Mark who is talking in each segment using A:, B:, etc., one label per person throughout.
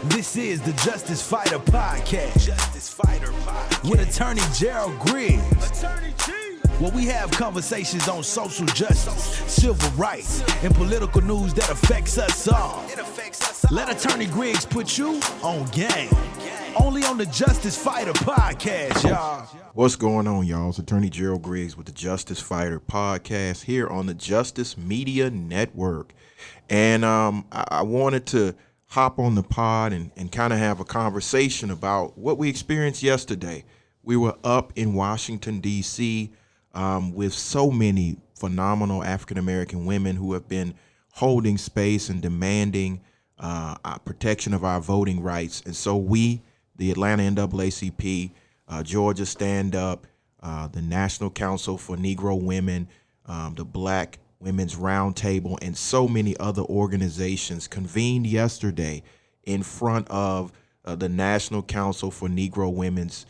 A: This is the Justicefighter podcast. Justicefighter podcast. With attorney Gerald Griggs. Attorney G. Where we have conversations on social justice, civil rights, and political news that affects us all. Let attorney Griggs put you on game. Only on the Justicefighter podcast, y'all.
B: What's going on, y'all? It's attorney Gerald Griggs with the Justicefighter podcast here on the Justice Media Network. And I wanted to hop on the pod and kind of have a conversation about what we experienced yesterday. We were up in Washington, D.C., with so many phenomenal African-American women who have been holding space and demanding protection of our voting rights. And so we, the Atlanta NAACP, Georgia StandUp, the National Council for Negro Women, the Black Women's Roundtable, and so many other organizations convened yesterday in front of the National Council for Negro Women's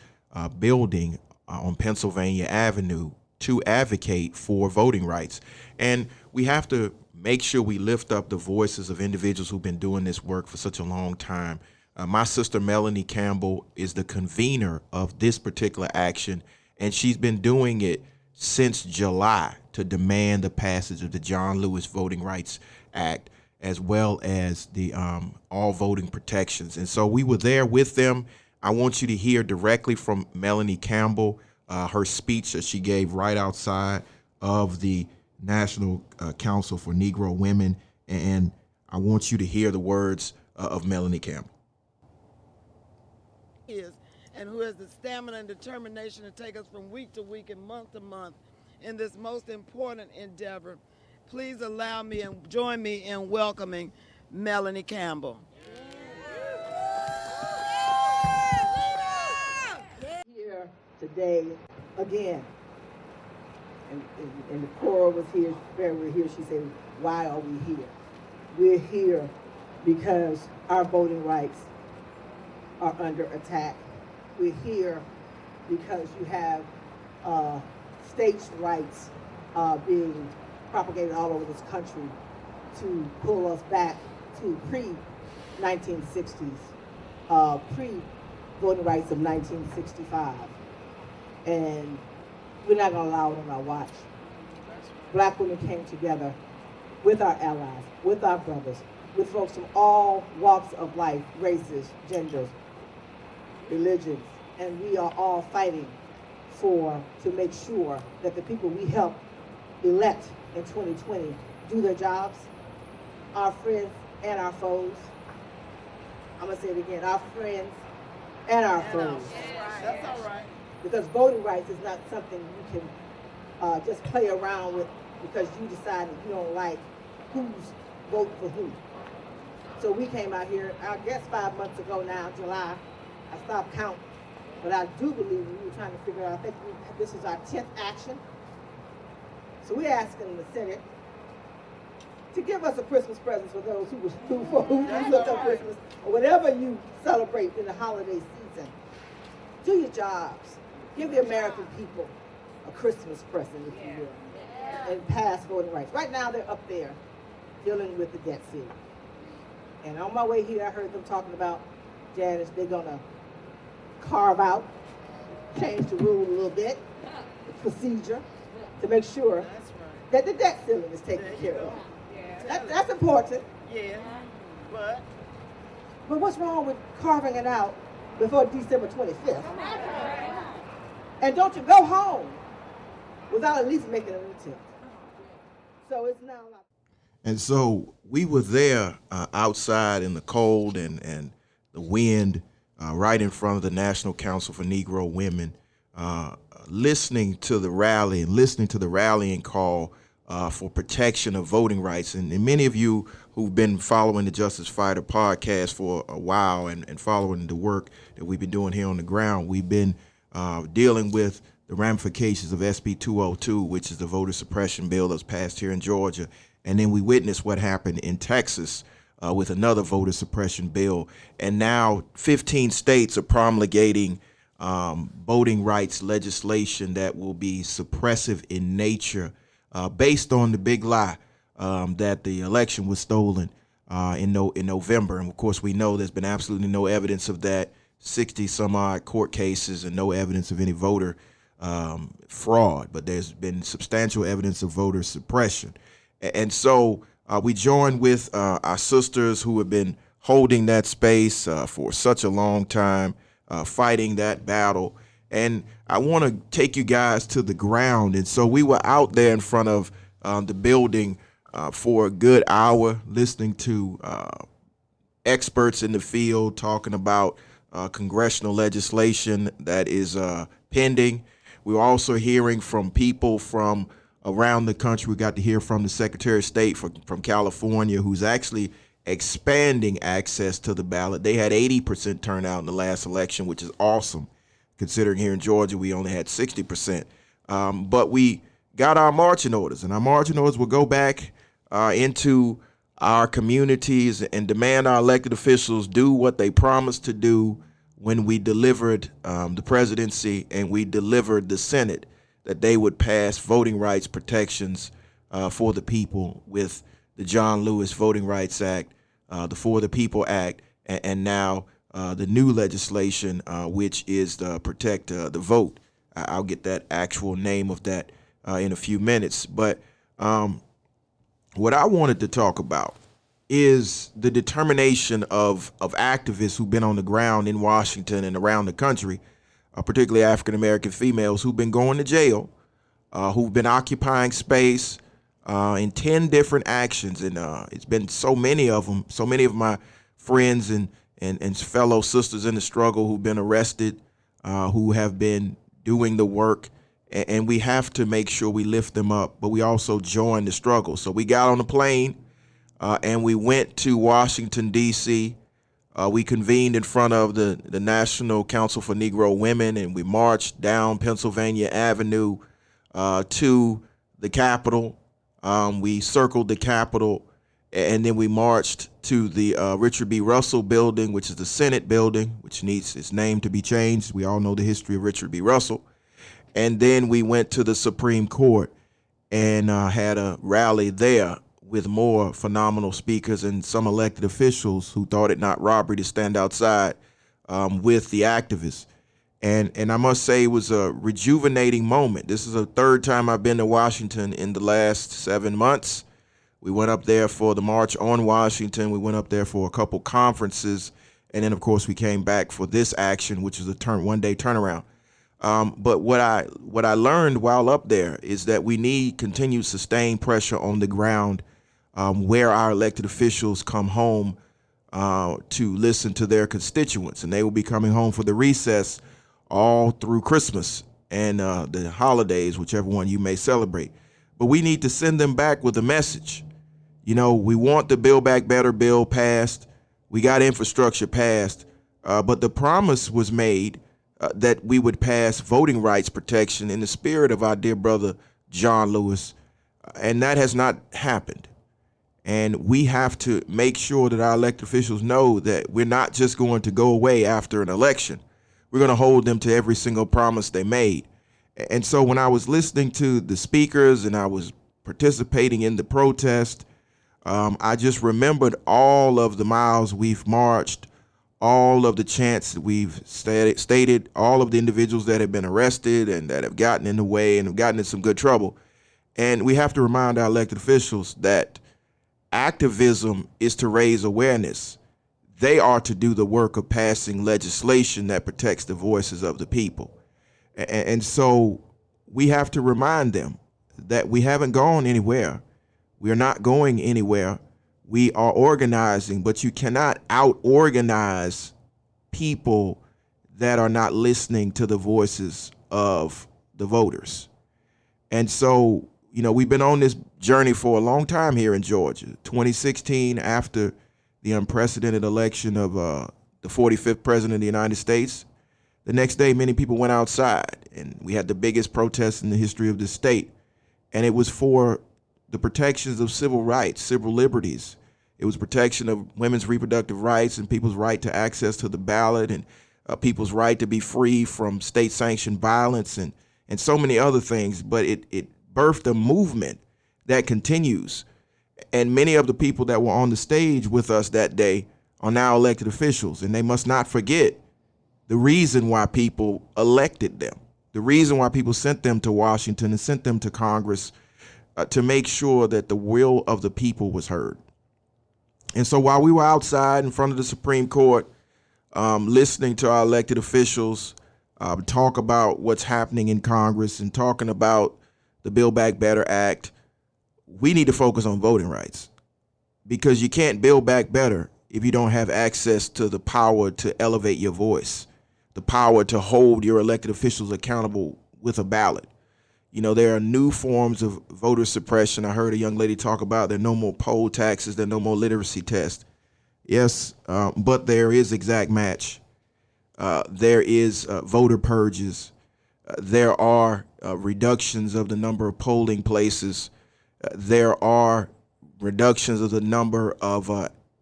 B: building on Pennsylvania Avenue to advocate for voting rights. And we have to make sure we lift up the voices of individuals who've been doing this work for such a long time. My sister Melanie Campbell is the convener of this particular action, and she's been doing it since July to demand the passage of the John Lewis Voting Rights Act, as well as the all voting protections. And so we were there with them. I want you to hear directly from Melanie Campbell, her speech that she gave right outside of the National Council for Negro Women. And I want you to hear the words of Melanie Campbell.
C: And who has the stamina and determination to take us from week to week and month to month in this most important endeavor. Please allow me and join me in welcoming Melanie Campbell.
D: Here today again, and the choir was here, we're here, she said, why are we here? We're here because our voting rights are under attack. We're here because you have states' rights being propagated all over this country to pull us back to pre-1960s, pre-voting rights of 1965. And we're not going to allow it on our watch. Black women came together with our allies, with our brothers, with folks from all walks of life, races, genders, religions, and we are all fighting to make sure that the people we help elect in 2020 do their jobs, our friends and our foes. I'm gonna say it again, our friends and our foes.
C: That's all right.
D: Because voting rights is not something you can just play around with because you decide that you don't like who's voting for who. So we came out here, I guess 5 months ago now, July. I stopped counting, but I do believe we were trying to figure out, I think this is our 10th action. So we're asking the Senate to give us a Christmas present for those who look up Christmas, or whatever you celebrate in the holiday season. Do your jobs. Give the American people a Christmas present, if you will, and pass voting rights. Right now, they're up there dealing with the debt ceiling. And on my way here, I heard them talking about, Janice, they're going to carve out, change the rule a little bit, the procedure, to make sure that the debt ceiling is taken care of. That's important.
C: Yeah, but
D: what's wrong with carving it out before December 25th? And don't you go home without at least making an attempt. So it's now like.
B: And so we were there outside in the cold and the wind, right in front of the National Council for Negro Women, listening to the rally and listening to the rallying call for protection of voting rights. And many of you who've been following the Justicefighter podcast for a while and following the work that we've been doing here on the ground, we've been dealing with the ramifications of SB 202, which is the voter suppression bill that's passed here in Georgia. And then we witnessed what happened in Texas with another voter suppression bill. And now 15 states are promulgating voting rights legislation that will be suppressive in nature based on the big lie that the election was stolen in November. And of course, we know there's been absolutely no evidence of that. 60 some odd court cases and no evidence of any voter fraud, but there's been substantial evidence of voter suppression. And so we join with our sisters who have been holding that space for such a long time, fighting that battle. And I want to take you guys to the ground. And so we were out there in front of the building for a good hour, listening to experts in the field talking about congressional legislation that is pending. We were also hearing from people from around the country. We got to hear from the Secretary of State from California, who's actually expanding access to the ballot. They had 80% turnout in the last election, which is awesome, considering here in Georgia we only had 60%. But we got our marching orders, and our marching orders will go back into our communities and demand our elected officials do what they promised to do when we delivered the presidency and we delivered the Senate, that they would pass voting rights protections for the people with the John Lewis Voting Rights Act, the For the People Act, and now the new legislation, which is the Protect the Vote. I'll get that actual name of that in a few minutes. But what I wanted to talk about is the determination of activists who've been on the ground in Washington and around the country, particularly African-American females who've been going to jail, who've been occupying space in 10 different actions. And it's been so many of them, so many of my friends and fellow sisters in the struggle who've been arrested, who have been doing the work. And we have to make sure we lift them up, but we also join the struggle. So we got on the plane and we went to Washington, D.C. We convened in front of the National Council for Negro Women, and we marched down Pennsylvania Avenue to the Capitol. We circled the Capitol, and then we marched to the Richard B. Russell building, which is the Senate building, which needs its name to be changed. We all know the history of Richard B. Russell. And then we went to the Supreme Court and had a rally there with more phenomenal speakers and some elected officials who thought it not robbery to stand outside with the activists. And I must say it was a rejuvenating moment. This is the third time I've been to Washington in the last 7 months. We went up there for the March on Washington. We went up there for a couple conferences. And then, of course, we came back for this action, which is a one-day turnaround. But what I learned while up there is that we need continued sustained pressure on the ground where our elected officials come home to listen to their constituents. And they will be coming home for the recess all through Christmas and the holidays, whichever one you may celebrate. But we need to send them back with a message. You know, we want the Build Back Better bill passed. We got infrastructure passed. But the promise was made that we would pass voting rights protection in the spirit of our dear brother John Lewis, and that has not happened. And we have to make sure that our elected officials know that we're not just going to go away after an election. We're going to hold them to every single promise they made. And so when I was listening to the speakers and I was participating in the protest, I just remembered all of the miles we've marched, all of the chants that we've stated, all of the individuals that have been arrested and that have gotten in the way and have gotten in some good trouble. And we have to remind our elected officials that activism is to raise awareness. They are to do the work of passing legislation that protects the voices of the people. And so we have to remind them that we haven't gone anywhere. We are not going anywhere. We are organizing, but you cannot out-organize people that are not listening to the voices of the voters. And so, you know, we've been on this journey for a long time here in Georgia. 2016, after the unprecedented election of the 45th president of the United States, the next day many people went outside, and we had the biggest protest in the history of the state. And it was for the protections of civil rights, civil liberties. It was protection of women's reproductive rights and people's right to access to the ballot, and people's right to be free from state-sanctioned violence and so many other things. But it birthed a movement that continues. And many of the people that were on the stage with us that day are now elected officials, and they must not forget the reason why people elected them, the reason why people sent them to Washington and sent them to Congress, to make sure that the will of the people was heard. And so while we were outside in front of the Supreme Court, listening to our elected officials talk about what's happening in Congress and talking about the Build Back Better Act, we need to focus on voting rights, because you can't build back better if you don't have access to the power to elevate your voice, the power to hold your elected officials accountable with a ballot. You know, there are new forms of voter suppression. I heard a young lady talk about there are no more poll taxes, there are no more literacy tests. Yes, but there is exact match. There is voter purges. There are reductions of the number of polling places. There are reductions of the number of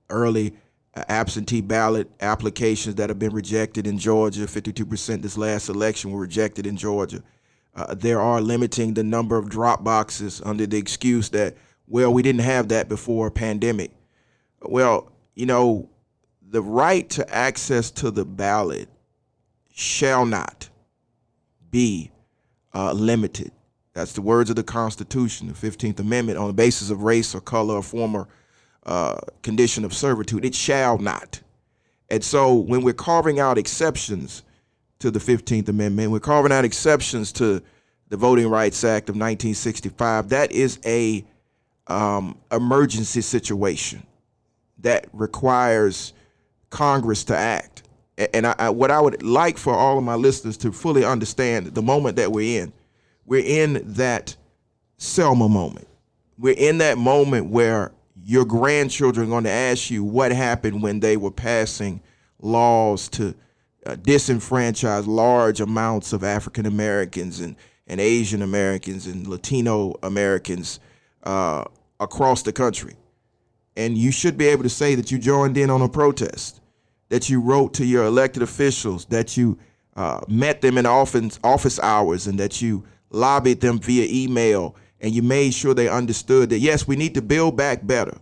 B: early absentee ballot applications that have been rejected in Georgia. 52% this last election were rejected in Georgia. There are limiting the number of drop boxes under the excuse that, well, we didn't have that before a pandemic. Well, you know, the right to access to the ballot shall not be limited. That's the words of the Constitution, the 15th Amendment, on the basis of race or color or former condition of servitude. It shall not. And so when we're carving out exceptions to the 15th Amendment, we're carving out exceptions to the Voting Rights Act of 1965, that is a emergency situation that requires Congress to act. And what I would like for all of my listeners to fully understand the moment that we're in that Selma moment. We're in that moment where your grandchildren are going to ask you what happened when they were passing laws to disenfranchise large amounts of African Americans and Asian Americans and Latino Americans across the country. And you should be able to say that you joined in on a protest, that you wrote to your elected officials, that you met them in office hours, and that you lobbied them via email, and you made sure they understood that, yes, we need to build back better,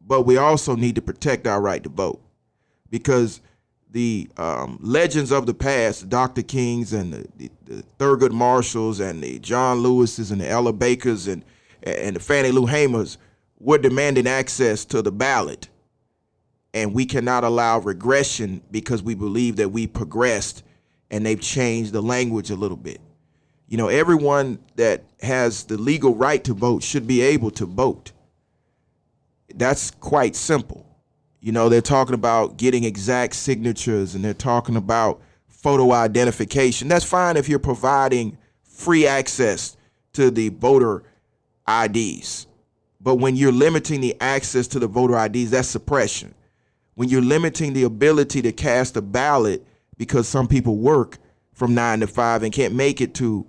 B: but we also need to protect our right to vote. Because the legends of the past, Dr. Kings and the Thurgood Marshalls and the John Lewises and the Ella Bakers and the Fannie Lou Hamers were demanding access to the ballot. And we cannot allow regression because we believe that we progressed and they've changed the language a little bit. You know, everyone that has the legal right to vote should be able to vote. That's quite simple. You know, they're talking about getting exact signatures and they're talking about photo identification. That's fine if you're providing free access to the voter IDs. But when you're limiting the access to the voter IDs, that's suppression. When you're limiting the ability to cast a ballot because some people work from 9 to 5 and can't make it to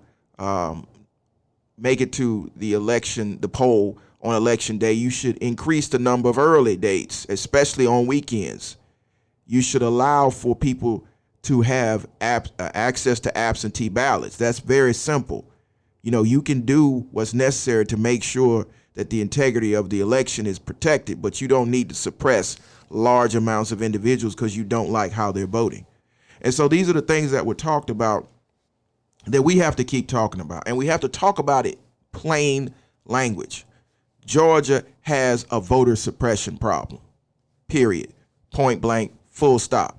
B: the election, the poll on election day, you should increase the number of early dates, especially on weekends. You should allow for people to have access to absentee ballots. That's very simple. You know, you can do what's necessary to make sure that the integrity of the election is protected, but you don't need to suppress large amounts of individuals because you don't like how they're voting. And so these are the things that were talked about that we have to keep talking about, and we have to talk about it plain language. Georgia has a voter suppression problem, period, point blank, full stop.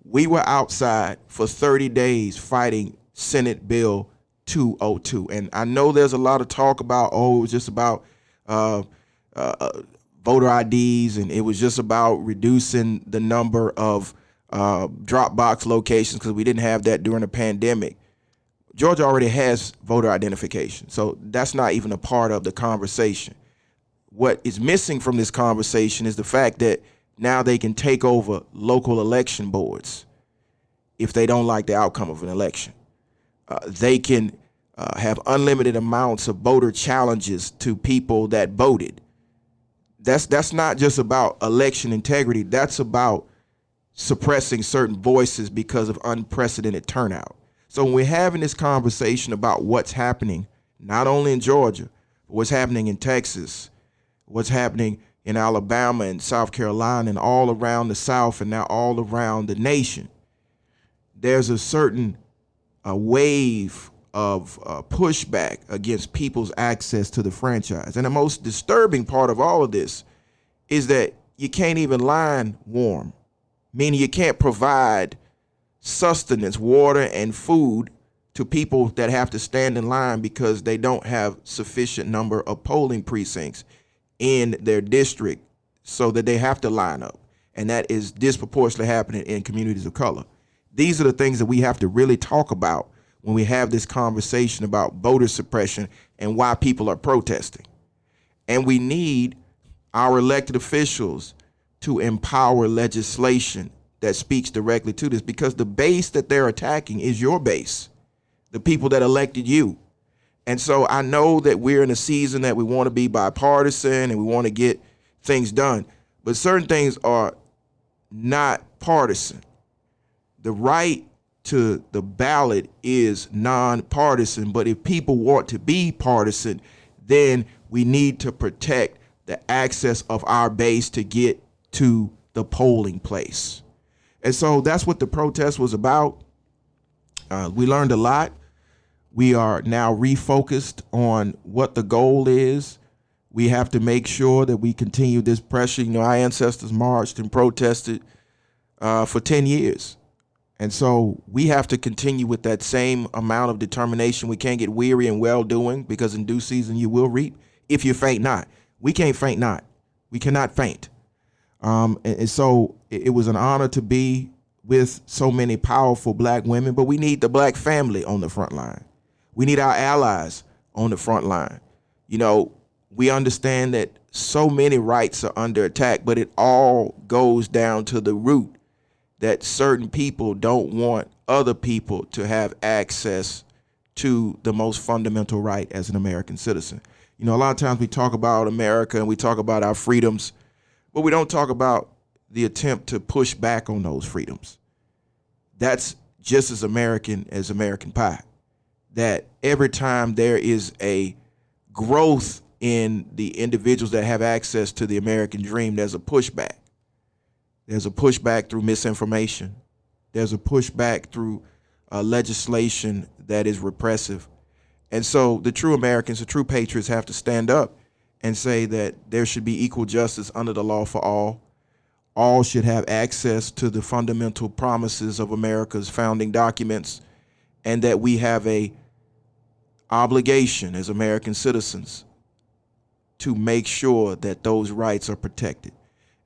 B: We were outside for 30 days fighting Senate Bill 202. And I know there's a lot of talk about, it was just about voter IDs, and it was just about reducing the number of drop box locations because we didn't have that during the pandemic. Georgia already has voter identification, so that's not even a part of the conversation. What is missing from this conversation is the fact that now they can take over local election boards if they don't like the outcome of an election. They can have unlimited amounts of voter challenges to people that voted. That's not just about election integrity. That's about suppressing certain voices because of unprecedented turnout. So when we're having this conversation about what's happening, not only in Georgia, but what's happening in Texas, what's happening in Alabama and South Carolina and all around the South and now all around the nation. There's a certain wave of pushback against people's access to the franchise. And the most disturbing part of all of this is that you can't even line warm, meaning you can't provide sustenance, water, and food to people that have to stand in line because they don't have sufficient number of polling precincts in their district so that they have to line up. And that is disproportionately happening in communities of color. These are the things that we have to really talk about when we have this conversation about voter suppression and why people are protesting. And we need our elected officials to empower legislation that speaks directly to this, because the base that they're attacking is your base, the people that elected you. And so I know that we're in a season that we want to be bipartisan and we want to get things done, but certain things are not partisan. The right to the ballot is nonpartisan, but if people want to be partisan, then we need to protect the access of our base to get to the polling place. And so that's what the protest was about. We learned a lot. We are now refocused on what the goal is. We have to make sure that we continue this pressure. You know, our ancestors marched and protested for 10 years. And so we have to continue with that same amount of determination. We can't get weary in well-doing, because in due season you will reap if you faint not. We can't faint not. We cannot faint. And so it was an honor to be with so many powerful black women, but we need the black family on the front line. We need our allies on the front line. You know, we understand that so many rights are under attack, but it all goes down to the root that certain people don't want other people to have access to the most fundamental right as an American citizen. You know, a lot of times we talk about America and we talk about our freedoms, but we don't talk about the attempt to push back on those freedoms. That's just as American as American pie. That every time there is a growth in the individuals that have access to the American dream, there's a pushback. There's a pushback through misinformation. There's a pushback through legislation that is repressive. And so the true Americans, the true patriots, have to stand up and say that there should be equal justice under the law for all. All should have access to the fundamental promises of America's founding documents, and that we have a obligation as American citizens to make sure that those rights are protected.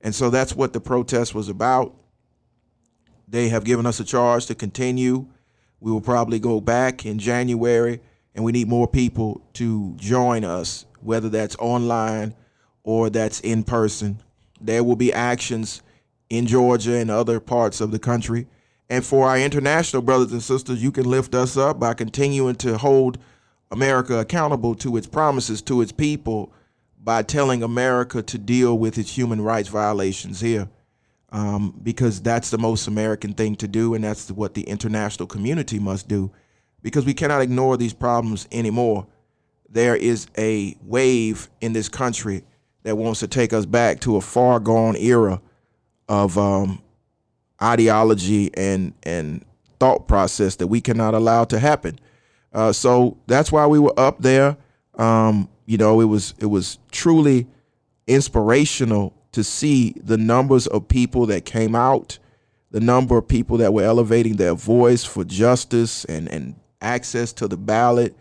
B: And so that's what the protest was about. They have given us a charge to continue. We will probably go back in January, and we need more people to join us, whether that's online or that's in person. There will be actions in Georgia and other parts of the country. And for our international brothers and sisters, you can lift us up by continuing to hold America accountable to its promises to its people by telling America to deal with its human rights violations here, because that's the most American thing to do, and that's what the international community must do, because we cannot ignore these problems anymore. There is a wave in this country that wants to take us back to a far gone era of ideology and thought process that we cannot allow to happen. So that's why we were up there. You know, it was truly inspirational to see the numbers of people that came out, the number of people that were elevating their voice for justice and access to the ballot.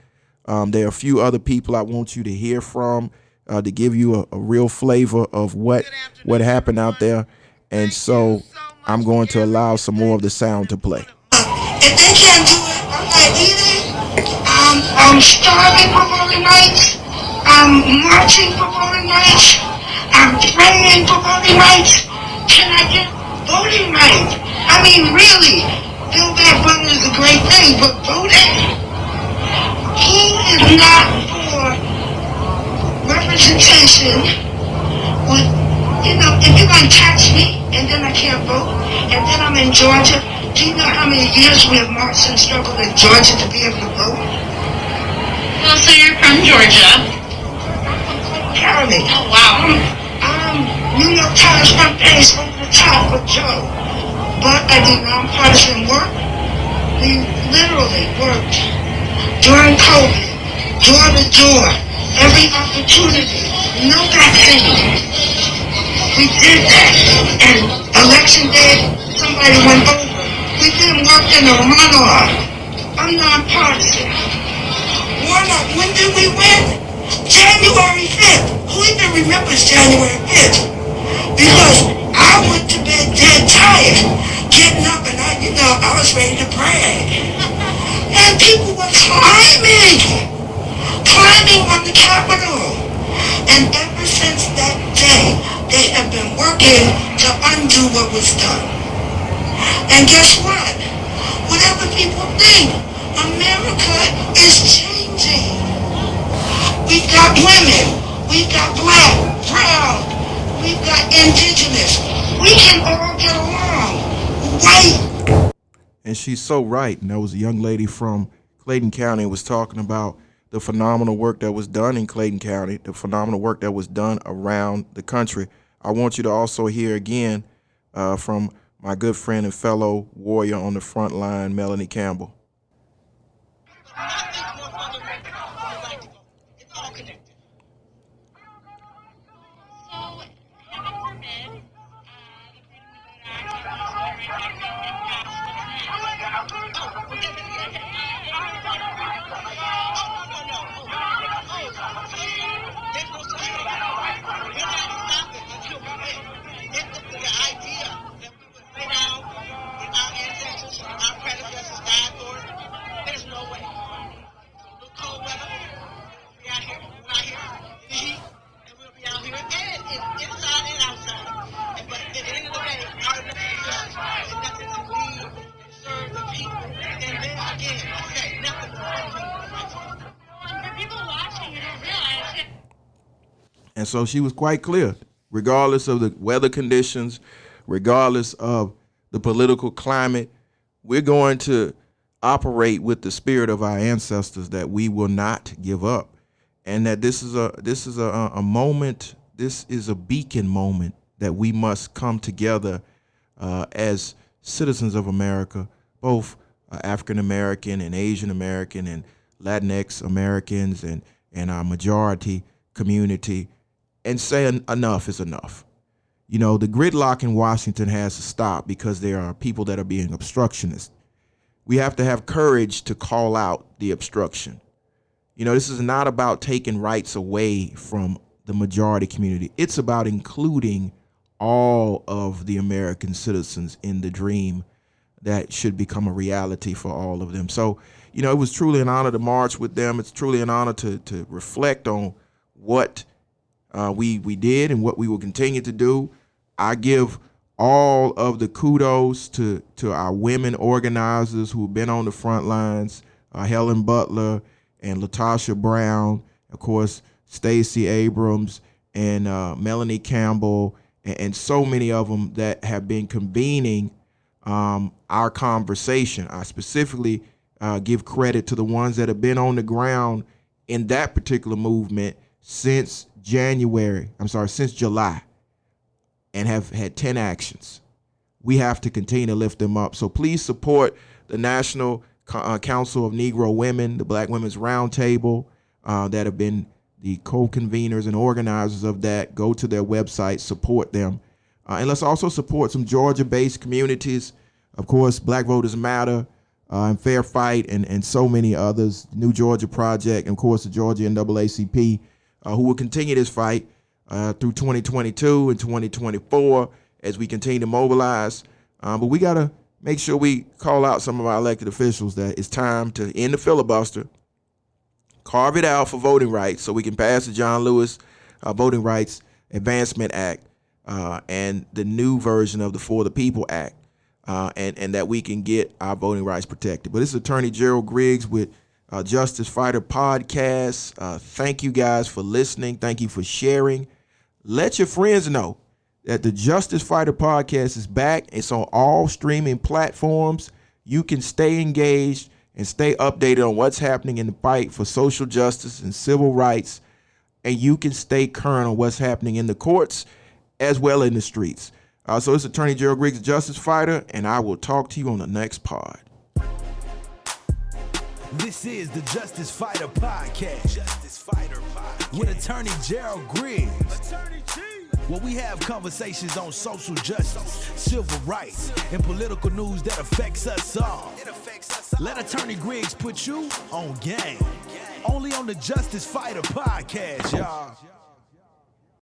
B: There are a few other people I want you to hear from to give you a real flavor of what happened out there. And so I'm going to allow some more of the sound to play.
E: If they can't do it, I'm not eating. I'm starving for voting rights. I'm marching for voting rights. I'm praying for voting rights. Can I get voting rights? I mean, really, Build Back Better is a great thing, but voting? Who is not for representation? With, you know, if you're going to tax me and then I can't vote, and then I'm in Georgia, do you know how many years we have marched and struggled in Georgia to be able to vote?
F: Well, so you're from Georgia.
E: Charlie. Oh, wow. I'm New York Times front page over the top with Joe. But I do nonpartisan work. We literally worked during COVID, door to door, every opportunity, no vaccine. We did that. And election day, somebody went over. We didn't work in a runoff. I'm nonpartisan. When did we win? January 5th. Who even remembers January 5th? Because I went to bed dead tired, getting up and I was ready to brag. And people were climbing on the Capitol. And ever since that day, they have been working to undo what was done. And guess what? Whatever people think, America is changing. We've got women, we've got black, brown, we've got indigenous. We can all get along. White.
B: And she's so right. And that was a young lady from Clayton County was talking about the phenomenal work that was done in Clayton County, the phenomenal work that was done around the country. I want you to also hear again from my good friend and fellow warrior on the front line, Melanie Campbell. And so she was quite clear, regardless of the weather conditions, regardless of the political climate, we're going to operate with the spirit of our ancestors, that we will not give up. And that this is a moment, this is a beacon moment that we must come together as citizens of America, both African American and Asian American and Latinx Americans and our majority community, and say enough is enough. You know, the gridlock in Washington has to stop because there are people that are being obstructionists. We have to have courage to call out the obstruction. You know, this is not about taking rights away from the majority community. It's about including all of the American citizens in the dream that should become a reality for all of them. So, you know, it was truly an honor to march with them. It's truly an honor to reflect on what we did and what we will continue to do. I give all of the kudos to our women organizers who've been on the front lines, Helen Butler and Latasha Brown, of course, Stacey Abrams and Melanie Campbell, and so many of them that have been convening our conversation. I specifically give credit to the ones that have been on the ground in that particular movement since July, and have had 10 actions. We have to continue to lift them up. So please support the National Council of Negro Women, the Black Women's Roundtable, that have been the co-conveners and organizers of that. Go to their website, support them. And let's also support some Georgia-based communities. Of course, Black Voters Matter, and Fair Fight, and so many others, New Georgia Project, and of course the Georgia NAACP, who will continue this fight through 2022 and 2024 as we continue to mobilize. But we got to make sure we call out some of our elected officials that it's time to end the filibuster, carve it out for voting rights so we can pass the John Lewis Voting Rights Advancement Act and the new version of the For the People Act, and that we can get our voting rights protected. But this is Attorney Gerald Griggs with Justicefighter podcast. Thank you guys for listening. Thank you for sharing. Let your friends know that the Justicefighter podcast is back. It's on all streaming platforms. You can stay engaged and stay updated on what's happening in the fight for social justice and civil rights and you can stay current on what's happening in the courts as well in the streets. So it's Attorney Gerald Griggs, Justice Fighter, and I will talk to you on the next pod.
A: This is the Justice Fighter Podcast. With Attorney Gerald Griggs. Where we have conversations on social justice, civil rights, and political news that affects us all. Let Attorney Griggs put you on game. Only on the Justice Fighter Podcast, y'all.